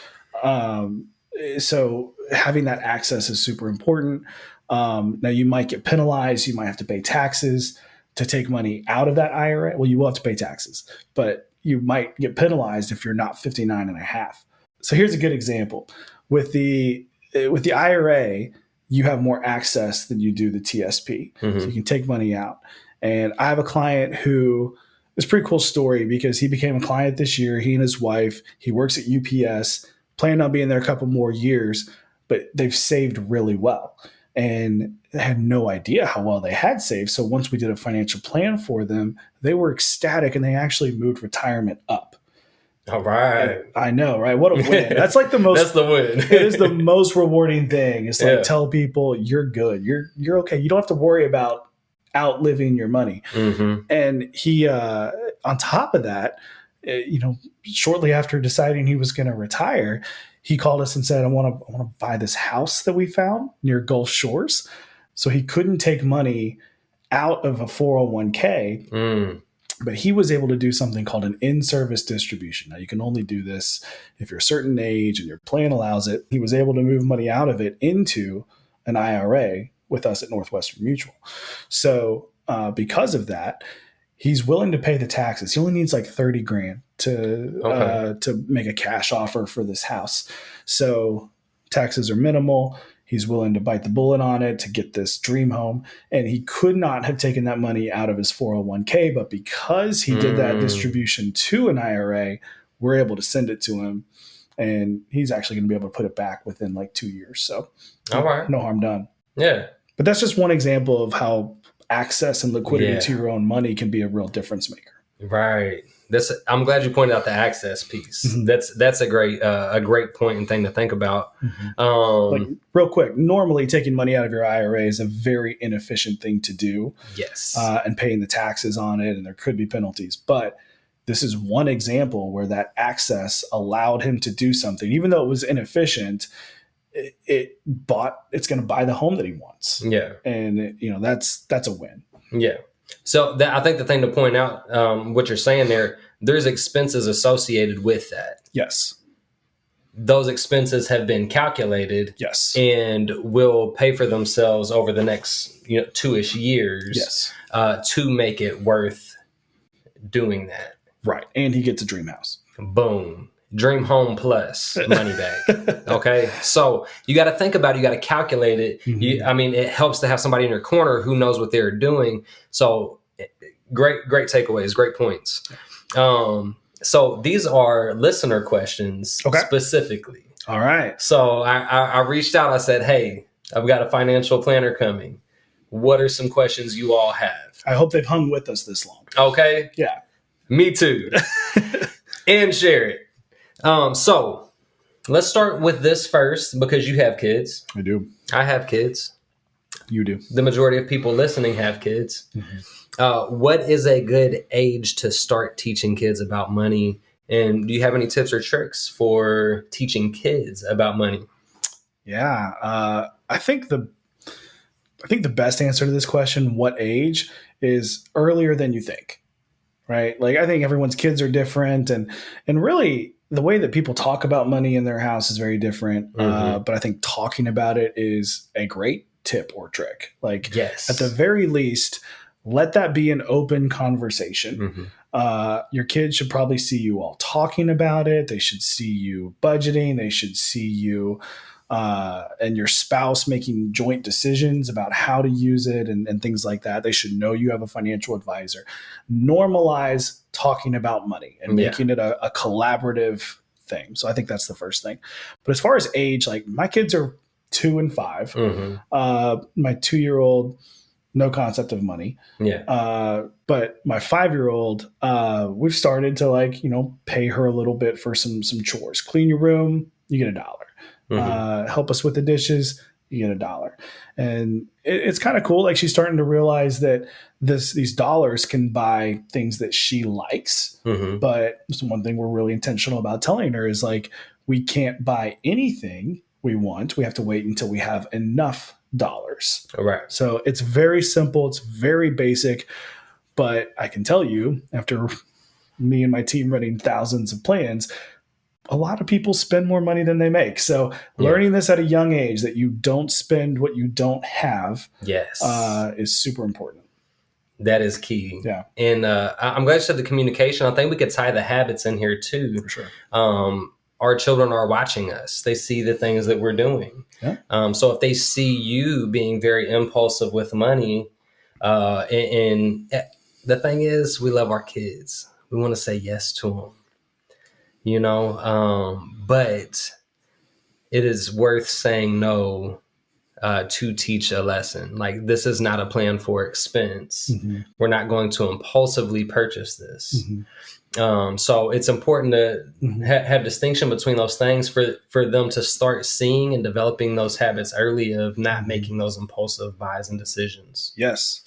So having that access is super important. Now you might get penalized. You might have to pay taxes to take money out of that IRA. Well, you will have to pay taxes, but you might get penalized if you're not 59 and a half. So here's a good example. With the IRA, you have more access than you do the TSP. Mm-hmm. So you can take money out. And I have a client who, it's a pretty cool story because he became a client this year. He and his wife, he works at UPS, planned on being there a couple more years, but they've saved really well. And they had no idea how well they had saved. So once we did a financial plan for them, they were ecstatic and they actually moved retirement up. All right. I know, right? What a win. That's like the most. That's the win. It is the most rewarding thing. It's like, tell people you're good. You're okay. You don't have to worry about outliving your money. Mm-hmm. And he, on top of that, shortly after deciding he was going to retire, he called us and said, I want to buy this house that we found near Gulf Shores. So he couldn't take money out of a 401k. Mm. But he was able to do something called an in-service distribution. Now, you can only do this if you're a certain age and your plan allows it. He was able to move money out of it into an IRA with us at Northwestern Mutual. So because of that, he's willing to pay the taxes. He only needs like $30,000 to make a cash offer for this house. So taxes are minimal. He's willing to bite the bullet on it to get this dream home. And he could not have taken that money out of his 401k, but because he did that distribution to an IRA, we're able to send it to him. And he's actually going to be able to put it back within like 2 years. So all right. No harm done. Yeah. But that's just one example of how access and liquidity to your own money can be a real difference maker. Right. I'm glad you pointed out the access piece. Mm-hmm. That's a great point and thing to think about. Mm-hmm. Like real quick, normally taking money out of your IRA is a very inefficient thing to do. Yes. And paying the taxes on it, and there could be penalties. But this is one example where that access allowed him to do something, even though it was inefficient. It's going to buy the home that he wants. Yeah. And that's a win. Yeah. So I think the thing to point out, what you're saying there, there's expenses associated with that. Yes. Those expenses have been calculated, Yes. and will pay for themselves over the next 2-ish years, Yes. to make it worth doing that. Right. And he gets a dream house. Boom. Dream home plus money back. Okay. So you got to think about it. You got to calculate it. Mm-hmm. It helps to have somebody in your corner who knows what they're doing. So great takeaways, great points. So these are listener questions specifically. All right. So I reached out. I said, hey, I've got a financial planner coming. What are some questions you all have? I hope they've hung with us this long. Okay. Yeah. Me too. And share it. So let's start with this first, because you have kids. I do. I have kids. You do. The majority of people listening have kids. Mm-hmm. What is a good age to start teaching kids about money? And do you have any tips or tricks for teaching kids about money? Yeah. I think the best answer to this question, what age, is earlier than you think, right? Like, I think everyone's kids are different, and really the way that people talk about money in their house is very different. Mm-hmm. But I think talking about it is a great tip or trick. Like, yes, at the very least, let that be an open conversation. Mm-hmm. Your kids should probably see you all talking about it. They should see you budgeting. They should see you and your spouse making joint decisions about how to use it and things like that. They should know you have a financial advisor. Normalize talking about money and making it a collaborative thing. So I think that's the first thing. But as far as age, like, my kids are 2 and 5. Mm-hmm. My 2-year-old, no concept of money. Yeah. But my 5-year-old, we've started to pay her a little bit for some chores. Clean your room, you get $1. Mm-hmm. Help us with the dishes, you get $1. And it's kind of cool. Like, she's starting to realize that these dollars can buy things that she likes. Mm-hmm. But one thing we're really intentional about telling her is, like, we can't buy anything we want. We have to wait until we have enough dollars. All right. So it's very simple. It's very basic. But I can tell you, after me and my team running thousands of plans, a lot of people spend more money than they make. So learning this at a young age, that you don't spend what you don't have, is super important. That is key. Yeah. And I'm glad you said the communication. I think we could tie the habits in here too. For sure. Our children are watching us. They see the things that we're doing. Yeah. So if they see you being very impulsive with money, and the thing is, we love our kids. We want to say yes to them. But it is worth saying no to teach a lesson. Like, this is not a plan for expense. Mm-hmm. We're not going to impulsively purchase this. Mm-hmm. So it's important to have distinction between those things for them to start seeing and developing those habits early of not making those impulsive buys and decisions. Yes.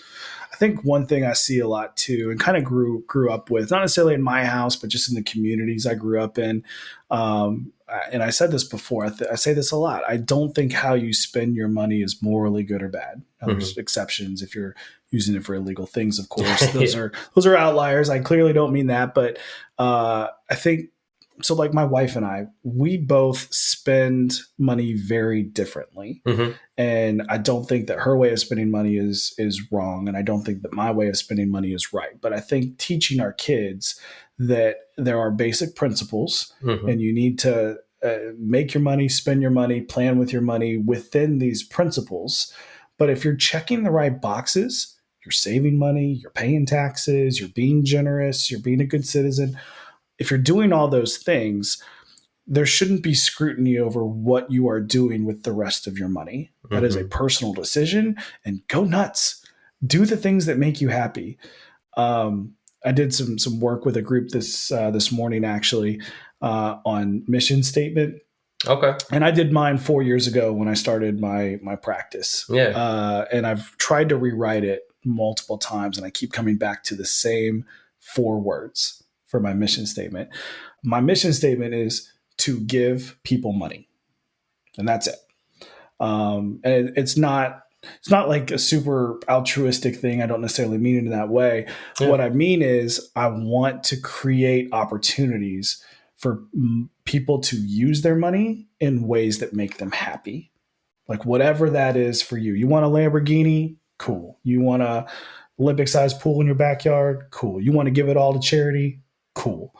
I think one thing I see a lot too, and kind of grew up with, not necessarily in my house, but just in the communities I grew up in. And I said this before, I say this a lot. I don't think how you spend your money is morally good or bad. Now, there's exceptions if you're using it for illegal things, of course. Those are outliers. I clearly don't mean that, but I think, so like my wife and I, we both spend money very differently. Mm-hmm. And I don't think that her way of spending money is wrong. And I don't think that my way of spending money is right. But I think teaching our kids that there are basic principles, and you need to make your money, spend your money, plan with your money within these principles. But if you're checking the right boxes, you're saving money, you're paying taxes, you're being generous, you're being a good citizen. If you're doing all those things, there shouldn't be scrutiny over what you are doing with the rest of your money. That is a personal decision, and go nuts. Do the things that make you happy. I did some work with a group this morning, actually, on mission statement. Okay. And I did mine 4 years ago when I started my practice. Yeah. And I've tried to rewrite it multiple times, and I keep coming back to the same 4 words for my mission statement. My mission statement is to give people money, and that's it. And it's not it's not like a super altruistic thing. I don't necessarily mean it in that way. Yeah. What I mean is I want to create opportunities for people to use their money in ways that make them happy. Like whatever that is for you. You want a Lamborghini? Cool. You want a Olympic-sized pool in your backyard? Cool. You want to give it all to charity? Cool.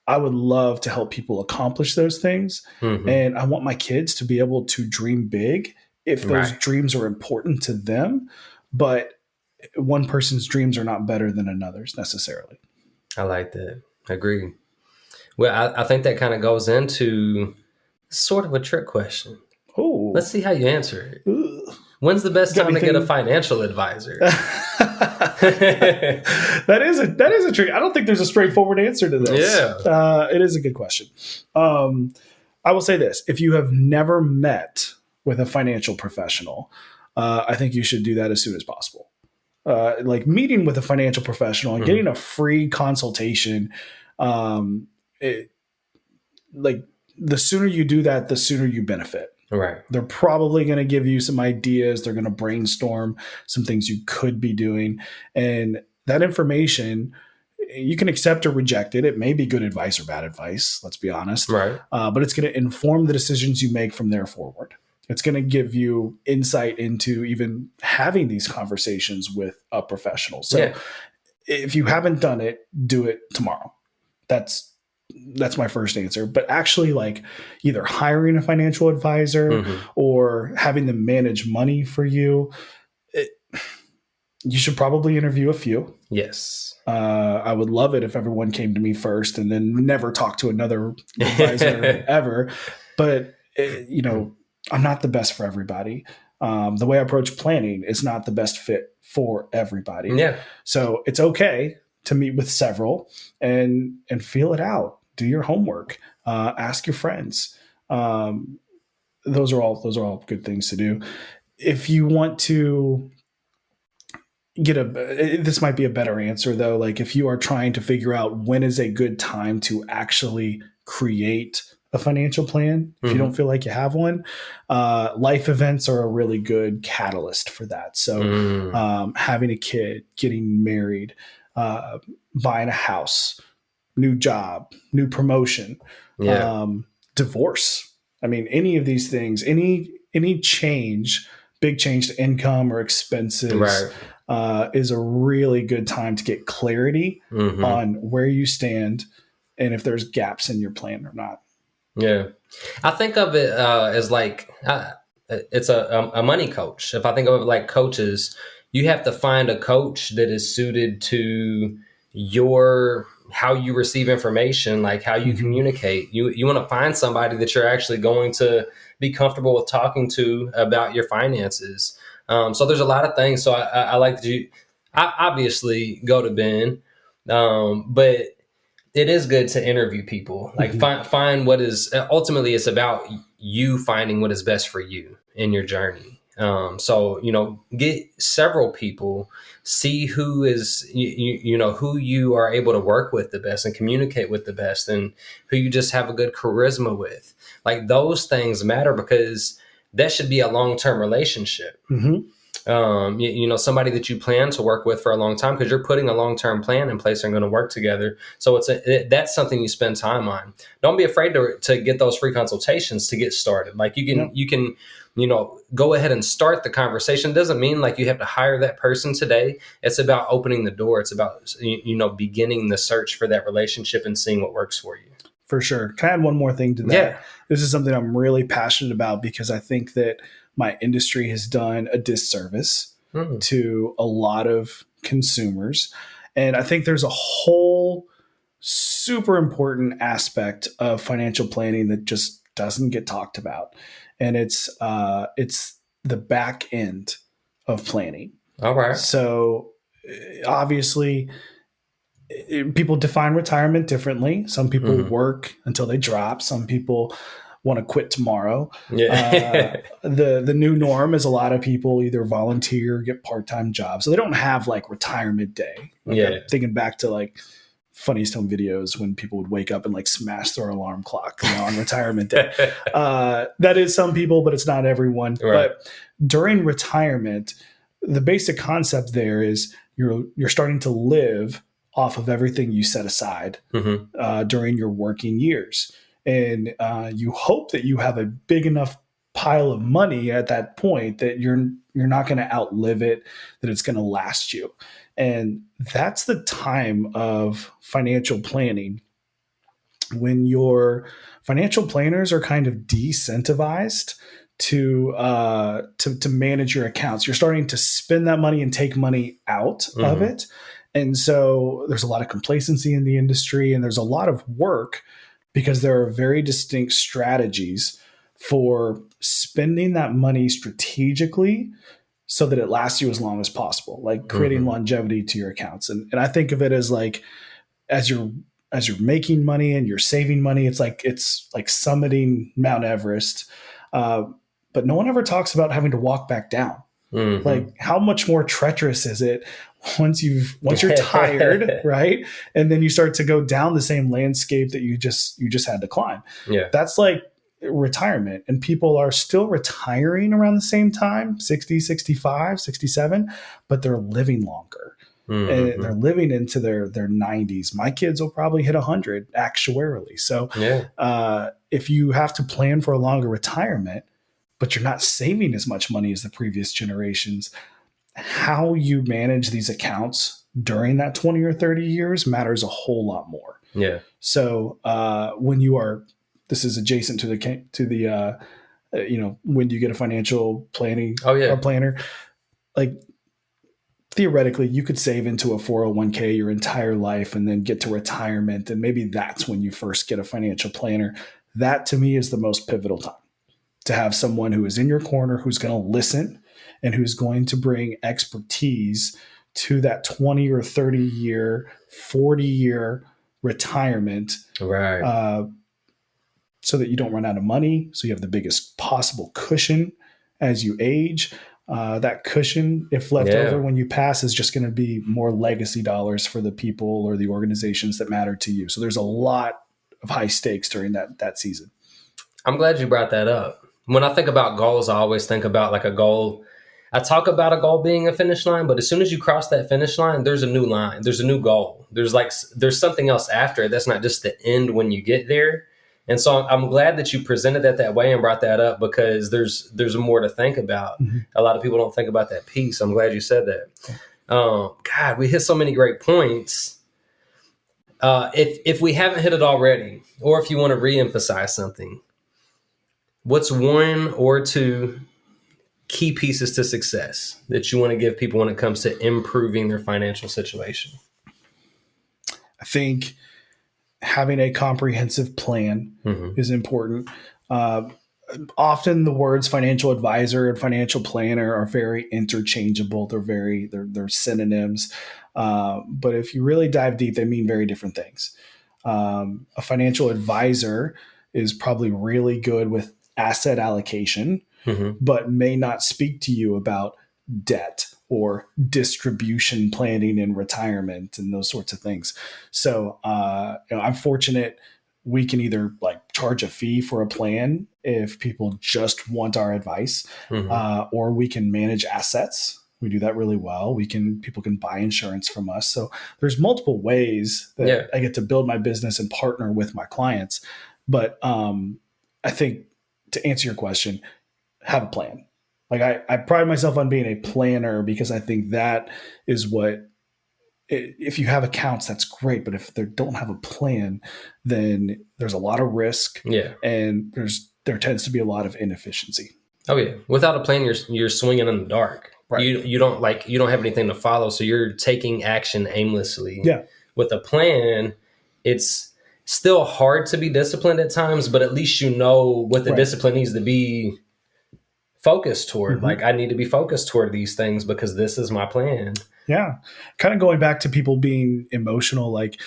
I would love to help people accomplish those things. Mm-hmm. And I want my kids to be able to dream big if those dreams are important to them. But one person's dreams are not better than another's necessarily. I like that. Agree. Well, I think that kind of goes into sort of a trick question. Oh, let's see how you answer it. When's the best time to get a financial advisor? That is a trick. I don't think there's a straightforward answer to this. Yeah. It is a good question. I will say this. If you have never met with a financial professional, I think you should do that as soon as possible. Like meeting with a financial professional and getting a free consultation. Like the sooner you do that, the sooner you benefit. Right. They're probably going to give you some ideas. They're going to brainstorm some things you could be doing. And that information, you can accept or reject it. It may be good advice or bad advice, let's be honest. Right. But it's going to inform the decisions you make from there forward. It's going to give you insight into even having these conversations with a professional. So if you haven't done it, do it tomorrow. That's my first answer. But actually, like either hiring a financial advisor or having them manage money for you, you should probably interview a few. Yes. I would love it if everyone came to me first and then never talk to another advisor ever. But, I'm not the best for everybody. The way I approach planning is not the best fit for everybody. Yeah. So it's okay to meet with several and feel it out. Do your homework. Ask your friends. Those are all good things to do. If you want to this might be a better answer though. Like if you are trying to figure out when is a good time to actually create a financial plan, if you don't feel like you have one, life events are a really good catalyst for that. So having a kid, getting married, buying a house, new job, new promotion, divorce. I mean, any of these things, any change, big change to income or expenses, is a really good time to get clarity on where you stand and if there's gaps in your plan or not. Yeah. I think of it as like, it's a money coach. If I think of it like coaches, you have to find a coach that is suited to how you receive information, like how you communicate. You want to find somebody that you're actually going to be comfortable with talking to about your finances. So there's a lot of things. So I like that I obviously go to Ben, but it is good to interview people. Like find what is ultimately it's about you finding what is best for you in your journey. So, get several people, see who is, who you are able to work with the best and communicate with the best and who you just have a good charisma with. Like those things matter because that should be a long-term relationship. Somebody that you plan to work with for a long time because you're putting a long-term plan in place and going to work together. So that's something you spend time on. Don't be afraid to get those free consultations to get started. Like you can go ahead and start the conversation. It doesn't mean like you have to hire that person today. It's about opening the door. It's about, beginning the search for that relationship and seeing what works for you. For sure. Can I add one more thing to that? Yeah. This is something I'm really passionate about because I think that my industry has done a disservice to a lot of consumers. And I think there's a whole super important aspect of financial planning that just doesn't get talked about. And it's the back end of planning. All right. So obviously people define retirement differently. Some people work until they drop. Some people want to quit tomorrow. Yeah. The new norm is a lot of people either volunteer or get part-time jobs. So they don't have like retirement day. I'm thinking back to like funniest home videos when people would wake up and like smash their alarm clock, on retirement day. That is some people, but it's not everyone. Right. But during retirement, the basic concept there is you're starting to live off of everything you set aside during your working years. And you hope that you have a big enough pile of money at that point that you're not going to outlive it, that it's going to last you. And that's the time of financial planning, when your financial planners are kind of decentivized to manage your accounts. You're starting to spend that money and take money out of it. And so there's a lot of complacency in the industry, and there's a lot of work because there are very distinct strategies for spending that money strategically so that it lasts you as long as possible, like creating longevity to your accounts. And I think of it as like, as you're making money and you're saving money, it's like summiting Mount Everest. But no one ever talks about having to walk back down. Like, how much more treacherous is it once you're tired, right? And then you start to go down the same landscape that you just had to climb. Yeah. That's like retirement. And people are still retiring around the same time, 60, 65, 67, but they're living longer. And they're living into their 90s. My kids will probably hit 100 actuarially. So if you have to plan for a longer retirement, but you're not saving as much money as the previous generations, how you manage these accounts during that 20 or 30 years matters a whole lot more. Yeah. So when you are, this is adjacent to the when you get a financial planning or planner, like theoretically you could save into a 401k your entire life and then get to retirement. And maybe that's when you first get a financial planner. That to me is the most pivotal time, to have someone who is in your corner, who's going to listen and who's going to bring expertise to that 20 or 30 year, 40 year retirement. Right. So that you don't run out of money. So you have the biggest possible cushion as you age. That cushion, if left over when you pass, is just going to be more legacy dollars for the people or the organizations that matter to you. So there's a lot of high stakes during that season. I'm glad you brought that up. When I think about goals, I always think about like a goal. I talk about a goal being a finish line, but as soon as you cross that finish line, there's a new line. There's a new goal. There's something else after it. That's not just the end when you get there. And so I'm glad that you presented that way and brought that up, because there's more to think about. A lot of people don't think about that piece. I'm glad you said that. God, we hit so many great points. If we haven't hit it already, or if you want to reemphasize something, what's one or two key pieces to success that you want to give people when it comes to improving their financial situation? I think having a comprehensive plan is important. Often the words financial advisor and financial planner are very interchangeable. They're synonyms. But if you really dive deep, they mean very different things. A financial advisor is probably really good with asset allocation, but may not speak to you about debt or distribution planning in retirement and those sorts of things. So I'm fortunate we can either like charge a fee for a plan if people just want our advice, or we can manage assets. We do that really well. People can buy insurance from us. So there's multiple ways that I get to build my business and partner with my clients. But I think, to answer your question, have a plan. Like I pride myself on being a planner, because I think that is what, if you have accounts, that's great. But if they don't have a plan, then there's a lot of risk. Yeah. And there tends to be a lot of inefficiency. Oh yeah. Without a plan, you're swinging in the dark. Right. You don't have anything to follow. So you're taking action aimlessly. Yeah. With a plan, it's still hard to be disciplined at times, but at least you know what the discipline needs to be focused toward. Like, I need to be focused toward these things because this is my plan. Yeah. Kind of going back to people being emotional, like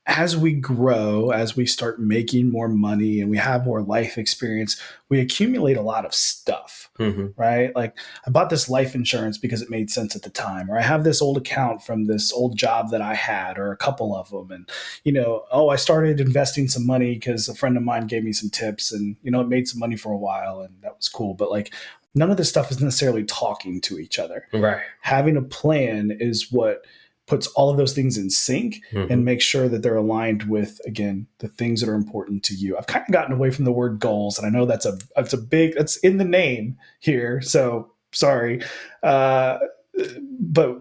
as we grow, as we start making more money and we have more life experience, we accumulate a lot of stuff, right? Like I bought this life insurance because it made sense at the time, or I have this old account from this old job that I had, or a couple of them. And, I started investing some money because a friend of mine gave me some tips and, it made some money for a while and that was cool. But like none of this stuff is necessarily talking to each other. Right. Having a plan is what puts all of those things in sync and makes sure that they're aligned with, again, the things that are important to you. I've kind of gotten away from the word goals, and I know that's in the name here. So sorry. But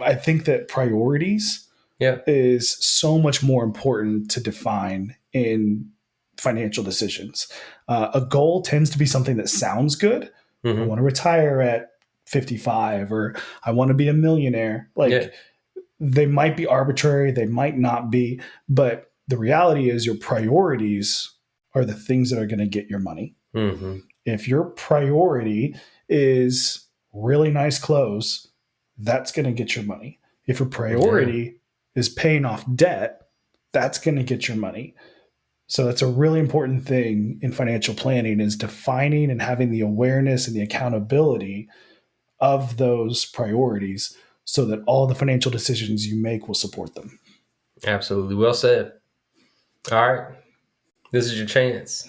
I think that priorities is so much more important to define in financial decisions. A goal tends to be something that sounds good. I want to retire at 55, or I want to be a millionaire. They might be arbitrary, they might not be, but the reality is your priorities are the things that are going to get your money. If your priority is really nice clothes, that's going to get your money. If your priority is paying off debt, that's going to get your money. So that's a really important thing in financial planning, is defining and having the awareness and the accountability of those priorities, so that all the financial decisions you make will support them. Absolutely. Well said. All right. This is your chance.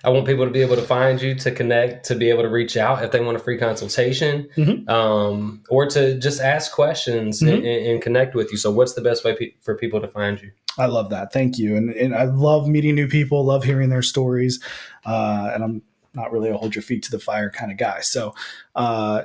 I want people to be able to find you, to connect, to be able to reach out if they want a free consultation, or to just ask questions and connect with you. So what's the best way for people to find you? I love that. Thank you. And I love meeting new people, love hearing their stories. And I'm not really a hold your feet to the fire kind of guy. So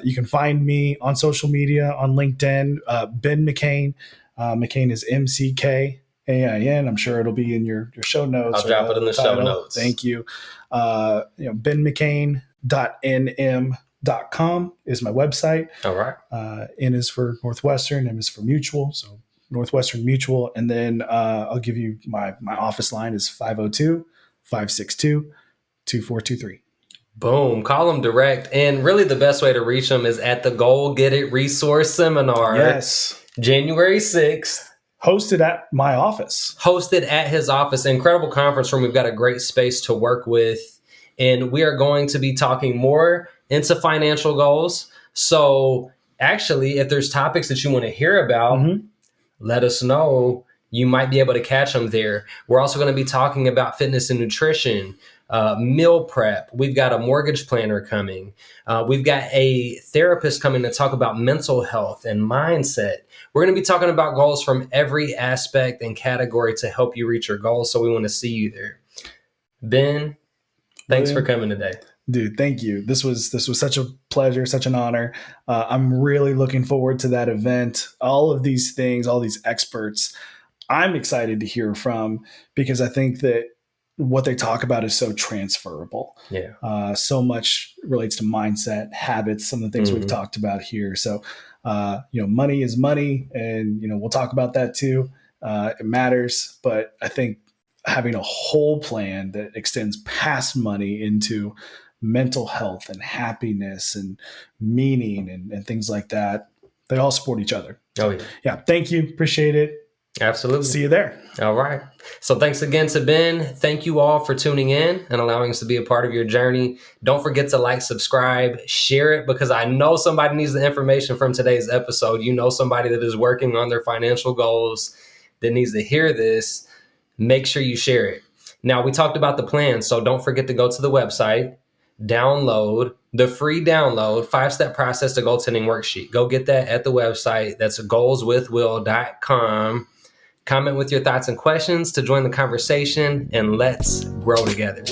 you can find me on social media, on LinkedIn, Ben McKain. McKain is McKain. I'm sure it'll be in your show notes. I'll drop it in the show notes. Thank you. benmccain.nm.com is my website. All right. N is for Northwestern, M is for Mutual. So Northwestern Mutual. And then I'll give you my office line is 502-562-2423. Boom. Call them direct. And really the best way to reach them is at the Goal Get It Resource Seminar. Yes. January 6th. Hosted at my office. Hosted at his office. Incredible conference room. We've got a great space to work with. And we are going to be talking more into financial goals. So actually, if there's topics that you want to hear about, let us know. You might be able to catch them there. We're also going to be talking about fitness and nutrition, meal prep. We've got a mortgage planner coming. We've got a therapist coming to talk about mental health and mindset. We're going to be talking about goals from every aspect and category to help you reach your goals. So we want to see you there. Ben, thanks for coming today. Dude, thank you. This was such a pleasure, such an honor. I'm really looking forward to that event. All of these things, all these experts, I'm excited to hear from, because I think that what they talk about is so transferable. Yeah. So much relates to mindset, habits, some of the things we've talked about here. So, money is money, and, we'll talk about that too. It matters, but I think having a whole plan that extends past money into mental health and happiness and meaning and things like that, they all support each other. Oh, yeah. Yeah. Thank you. Appreciate it. Absolutely. See you there. All right. So thanks again to Ben. Thank you all for tuning in and allowing us to be a part of your journey. Don't forget to like, subscribe, share it, because I know somebody needs the information from today's episode. You know somebody that is working on their financial goals that needs to hear this. Make sure you share it. Now, we talked about the plan, so don't forget to go to the website, download the free download 5-step process to goaltending worksheet. Go get that at the website. That's goalswithwill.com. Comment with your thoughts and questions to join the conversation, and let's grow together.